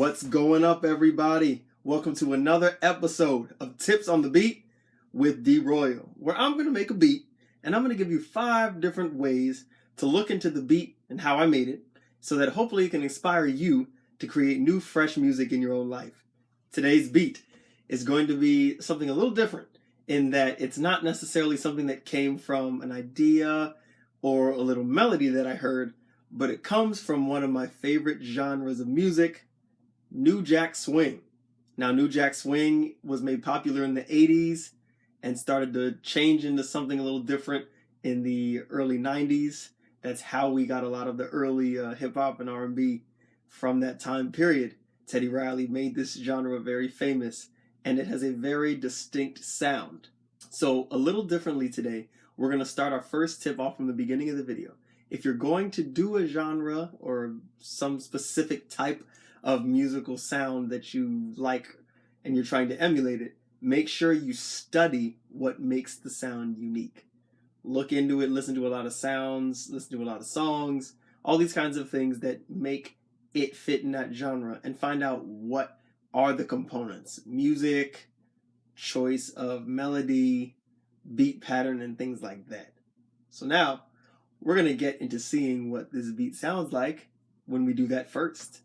What's going up, everybody? Welcome to another episode of Tips on the Beat with D.Royul, where I'm going to make a beat and I'm going to give you 5 different ways to look into the beat and how I made it so that hopefully it can inspire you to create new, fresh music in your own life. Today's beat is going to be something a little different in that it's not necessarily something that came from an idea or a little melody that I heard, but it comes from one of my favorite genres of music, New Jack Swing. Now, New Jack Swing was made popular in the 80s and started to change into something a little different in the early 90s. That's how we got a lot of the early hip-hop and R&B from that time period. Teddy Riley made this genre very famous, and it has a very distinct sound. So, a little differently today, we're going to start our first tip off from the beginning of the video. If you're going to do a genre or some specific type of musical sound that you like and you're trying to emulate it, make sure you study what makes the sound unique. Look into it, listen to a lot of sounds, listen to a lot of songs, all these kinds of things that make it fit in that genre, and find out what are the components: music, choice of melody, beat pattern, and things like that. So now we're going to get into seeing what this beat sounds like when we do that first.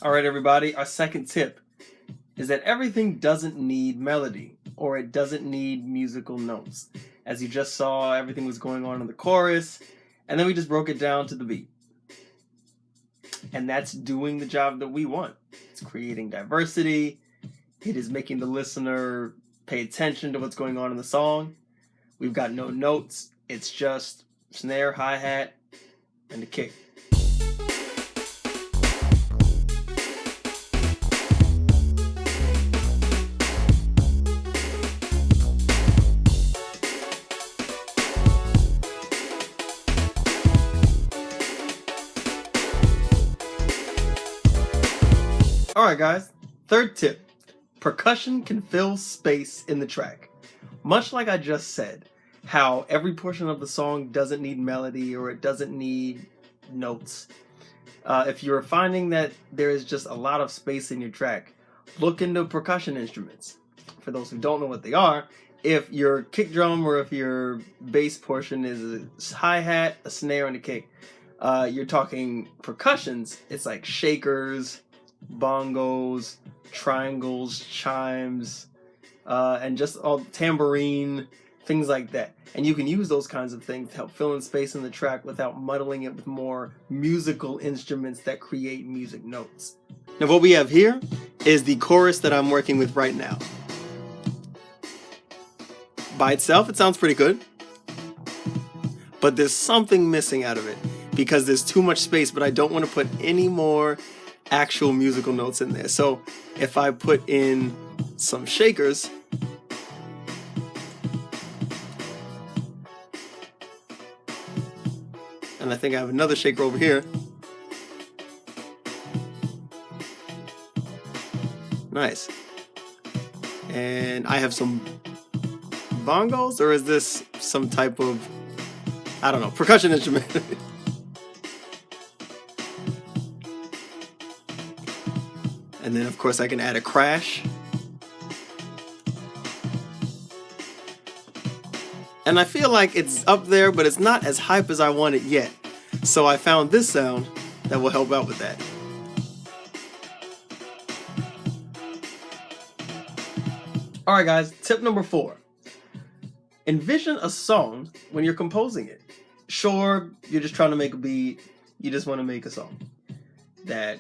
All right, everybody, our second tip is that everything doesn't need melody or it doesn't need musical notes. As you just saw, everything was going on in the chorus, and then we just broke it down to the beat. And that's doing the job that we want. It's creating diversity. It is making the listener pay attention to what's going on in the song. We've got no notes. It's just snare, hi-hat, and a kick. Alright guys, third tip. Percussion can fill space in the track. Much like I just said, how every portion of the song doesn't need melody or it doesn't need notes. If you're finding that there is just a lot of space in your track, look into percussion instruments. For those who don't know what they are, if your kick drum or if your bass portion is a hi-hat, a snare, and a kick, you're talking percussions, it's like shakers, bongos, triangles, chimes, and just all tambourine, things like that. And you can use those kinds of things to help fill in space in the track without muddling it with more musical instruments that create music notes. Now what we have here is the chorus that I'm working with right now. By itself, it sounds pretty good, but there's something missing out of it because there's too much space, but I don't want to put any more actual musical notes in there. So if I put in some shakers, and I think I have another shaker over here, Nice. And I have some bongos, or is this some type of, I don't know, percussion instrument? And then of course I can add a crash. And I feel like it's up there, but it's not as hype as I want it yet. So I found this sound that will help out with that. Alright guys, tip number 4. Envision a song when you're composing it. Sure, you're just trying to make a beat, you just want to make a song that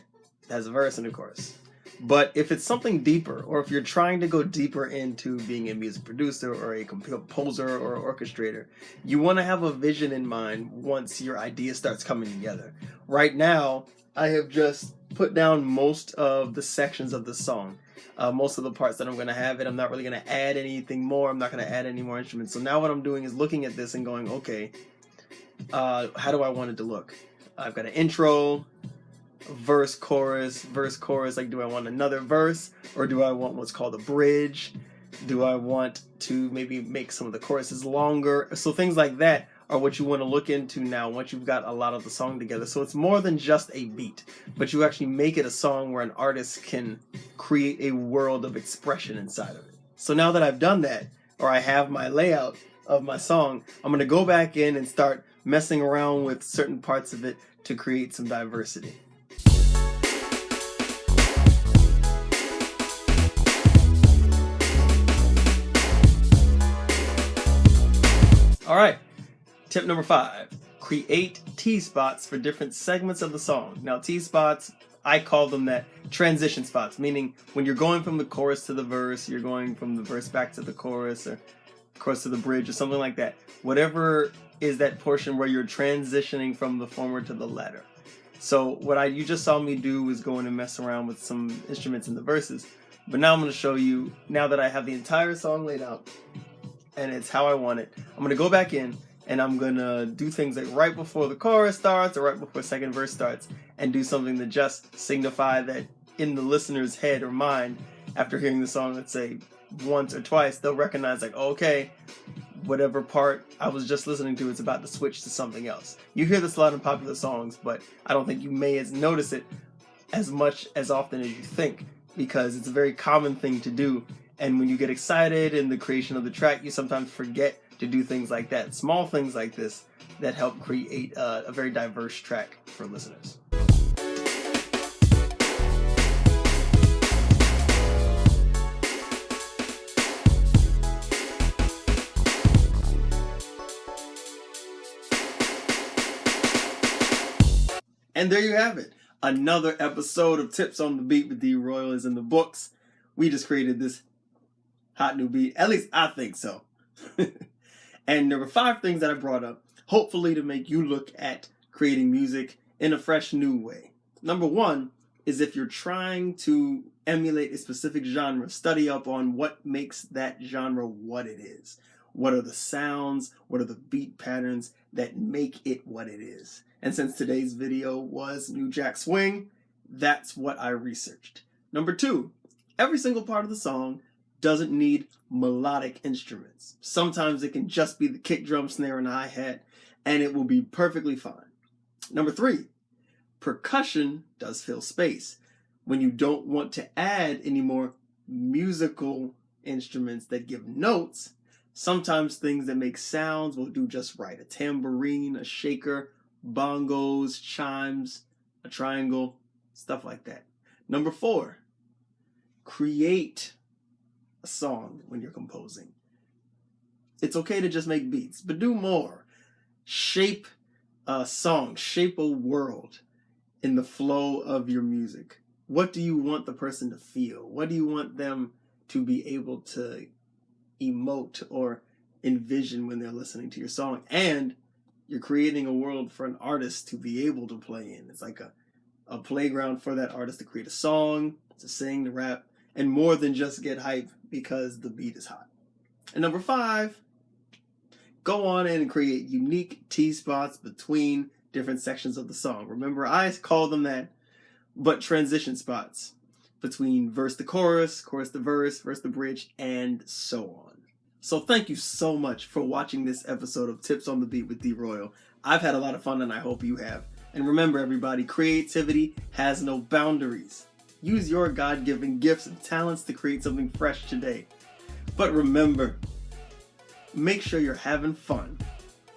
has a verse and a chorus. But if it's something deeper, or if you're trying to go deeper into being a music producer or a composer or orchestrator, you want to have a vision in mind once your idea starts coming together. Right now, I have just put down most of the sections of the song, most of the parts that I'm going to have it. I'm not really going to add anything more. I'm not going to add any more instruments. So now what I'm doing is looking at this and going, okay, how do I want it to look? I've got an intro, verse, chorus, like do I want another verse, or do I want what's called a bridge? Do I want to maybe make some of the choruses longer? So things like that are what you want to look into now once you've got a lot of the song together. So it's more than just a beat, but you actually make it a song where an artist can create a world of expression inside of it. So now that I've done that, or I have my layout of my song, I'm going to go back in and start messing around with certain parts of it to create some diversity. Alright, tip number 5. Create T-spots for different segments of the song. Now T-spots, I call them that transition spots, meaning when you're going from the chorus to the verse, you're going from the verse back to the chorus, or chorus to the bridge, or something like that. Whatever is that portion where you're transitioning from the former to the latter. So what you just saw me do was go in and mess around with some instruments in the verses. But now I'm going to show you, now that I have the entire song laid out, and it's how I want it, I'm going to go back in and I'm going to do things like right before the chorus starts or right before second verse starts, and do something to just signify that in the listener's head or mind, after hearing the song, let's say once or twice, they'll recognize like, okay, whatever part I was just listening to is about to switch to something else. You hear this a lot in popular songs, but I don't think you may notice it as much as often as you think, because it's a very common thing to do. And when you get excited in the creation of the track, you sometimes forget to do things like that. Small things like this that help create a very diverse track for listeners. And there you have it. Another episode of Tips on the Beat with D.Royul is in the books. We just created this hot new beat. At least I think so. And there were 5 things that I brought up, hopefully to make you look at creating music in a fresh new way. Number 1 is, if you're trying to emulate a specific genre, study up on what makes that genre what it is. What are the sounds? What are the beat patterns that make it what it is? And since today's video was New Jack Swing, that's what I researched. Number 2, every single part of the song doesn't need melodic instruments. Sometimes it can just be the kick drum, snare, and hi-hat, and it will be perfectly fine. Number 3, percussion does fill space. When you don't want to add any more musical instruments that give notes, sometimes things that make sounds will do just right. A tambourine, a shaker, bongos, chimes, a triangle, stuff like that. Number 4, create a song when you're composing. It's okay to just make beats, but do more. Shape a song, shape a world in the flow of your music. What do you want the person to feel? What do you want them to be able to emote or envision when they're listening to your song? And you're creating a world for an artist to be able to play in. It's like a playground for that artist to create a song, to sing, to rap, and more than just get hype because the beat is hot. And number 5, go on in and create unique T-spots between different sections of the song. Remember, I call them that, but transition spots. between verse to chorus, chorus to verse to bridge, and so on. So thank you so much for watching this episode of Tips on the Beat with D.Royul. I've had a lot of fun and I hope you have. And remember everybody, creativity has no boundaries. Use your God-given gifts and talents to create something fresh today. But remember, make sure you're having fun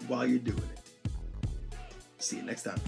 while you're doing it. See you next time.